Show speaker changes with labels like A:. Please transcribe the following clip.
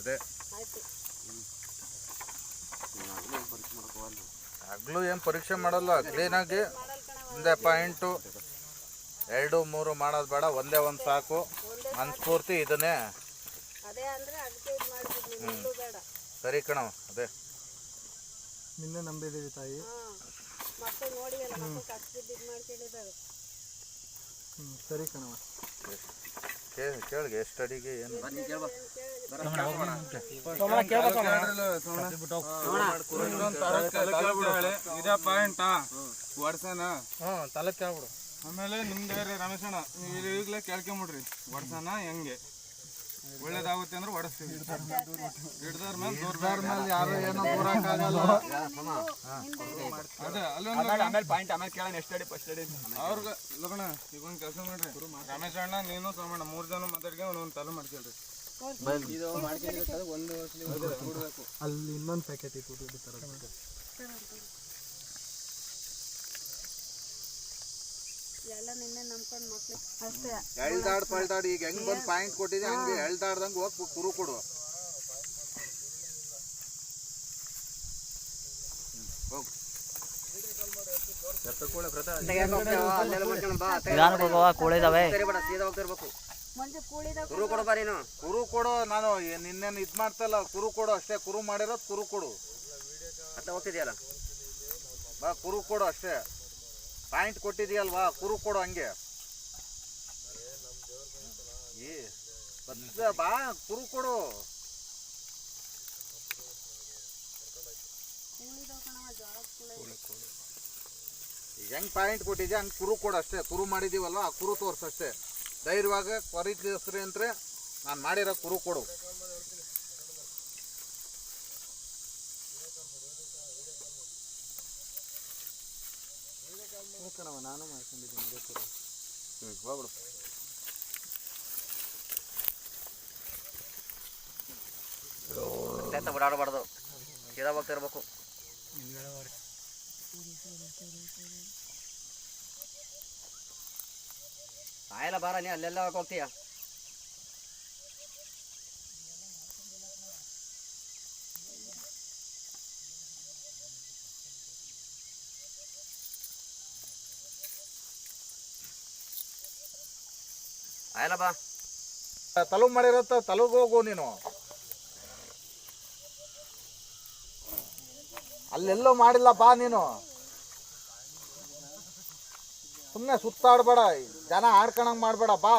A: ಅದೇ ಹಗ್ಲು ಏನು ಪರೀಕ್ಷೆ ಮಾಡಲ್ಲ, ಕ್ಲೀನಾಗಿ ಒಂದೇ ಪಾಯಿಂಟು 2-3 ಮಾಡೋದು ಬೇಡ, ಒಂದೇ ಒಂದು ಸಾಕು. ಮನಸ್ಫೂರ್ತಿ ಇದನ್ನೇ ಸರಿ ಕಣವ. ಅದೇ
B: ನಿನ್ನೆ ನಂಬಿದ್ದೀವಿ ತಾಯಿ. ಸರಿ ಕಣವ.
A: ಕೇಳಿಗೆ ಎಷ್ಟು ಅಡಿಗೆ ಏನು
C: ಇದೇ ಪಾಯಿಂಟ್ ವರ್ಷನ
B: ತಲೆ ಕೇಳ್ಬಿಡು.
C: ಆಮೇಲೆ ನಿಮ್ದು ರಮೇಶಣ್ಣ ನೀವು ಈಗಲೇ ಕೇಳ್ಕೊಂಬಿಡ್ರಿ ವರ್ಷನ ಹೆಂಗೆ ಒಳ್ಳೇದಾಗುತ್ತೆ ಅಂದ್ರೆ ಹೊಡಿಸ್ತೀವಿ. ಹಿಡ್ದಾರ ಮೇಲೆ ದೂರದಾರ ಮೇಲೆ ಯಾರು ಏನೋ ದೂರಕ್ಕಾಗಲ್ಲ. ಅದೇ ಅಲ್ಲೊಂದು ಪಾಯಿಂಟ್ ಆಮೇಲೆ ಕೇಳೋಣ ಎಷ್ಟು ಅಡಿ ಫಸ್ಟ್ ಅಡಿ ಅವ್ರಿಗೆ ಲಗಣ. ಈಗ ಒಂದು ಕೆಲಸ ಮಾಡ್ರಿ, ರಮೇಶ್ ಅಣ್ಣ ನೀನು ಸೋಮಣ್ಣ 3 ಜನ ಮಾತಾಡ್ಗೆ ಒಂದು ತಲೆ ಮಾಡ್ಕೊಳ್ರಿ.
B: ಅಲ್ಲಿ ಇನ್ನೊಂದು ಪ್ಯಾಕೆಟ್ ಇತ್ತು
A: ಎಳ್ದಾಡ್ ಪಳ್ದಾಡ್. ಈಗ ಹೆಂಗ್ ಬಂದು ಪಾಯಿಂಟ್ ಕೊಟ್ಟಿದೆ ಹಂಗೆ ಎಳ್ದಾಡ್ದಂಗೆ ಹೋಗಿ ಕುರು ಕೊಡು. ಕುರು ಕೊಡು. ನಾನು ನಿನ್ನೇನು ಇದ್ ಮಾಡ್ತಲ್ಲ, ಕುರು ಕೊಡು ಅಷ್ಟೇ. ಕುರು ಮಾಡಿರೋದು ಕುರು ಕೊಡು. ಹೋಗ್ತಿದ್ಯಲ್ಲ ಬಾ, ಕುರು ಕೊಡು ಅಷ್ಟೇ. ಪಾಯಿಂಟ್ ಕೊಟ್ಟಿದ್ಯಲ್ವಾ, ಕುರು ಕೊಡು ಹಂಗೆ. ಬಾ, ಕುರು ಕೊಡು. ಹೆಂಗ್ ಪಾಯಿಂಟ್ ಕೊಟ್ಟಿದ್ಯಾ ಹಂಗೆ ಕುರು ಕೊಡು ಅಷ್ಟೇ. ಕುರು ಮಾಡಿದೀವಲ್ವ ಆ ಕುರು ತೋರ್ಸಷ್ಟೇ. ಧೈರ್ಯವಾಗಿ ಪರಿಚಯಿಸ್ರಿ ಅಂದ್ರೆ ನಾನು ಮಾಡಿರೋ ಕುರು ಕೊಡು.
B: ನಾನು ಮಾಡ್ಕೊಂಡಿದ್ದೀನಿ.
A: ಹೋಗ್ಬಿಡು. ಓಡಾಡಬಾರ್ದು, ಸೀದಾ ಹೋಗ್ತಿರ್ಬೇಕು. ಆಯಲ್ಲ ಬಾರ, ನೀ ಅಲ್ಲೆಲ್ಲ ಹೋಗ್ತೀಯ. ಆಯಲ್ಲ ಬಾ. ತಲುಗ್ ಮಾಡಿರತ್ತ, ತಲುಗ್ ಹೋಗು ನೀನು. ಅಲ್ಲೆಲ್ಲೋ ಮಾಡಿಲ್ಲ ಬಾ ನೀನು. ಸುಮ್ಮನೆ ಸುತ್ತಾಡ್ಬೇಡ, ಜನ ಆಡ್ಕೊಳಂಗ್ ಮಾಡ್ಬೇಡ ಬಾ.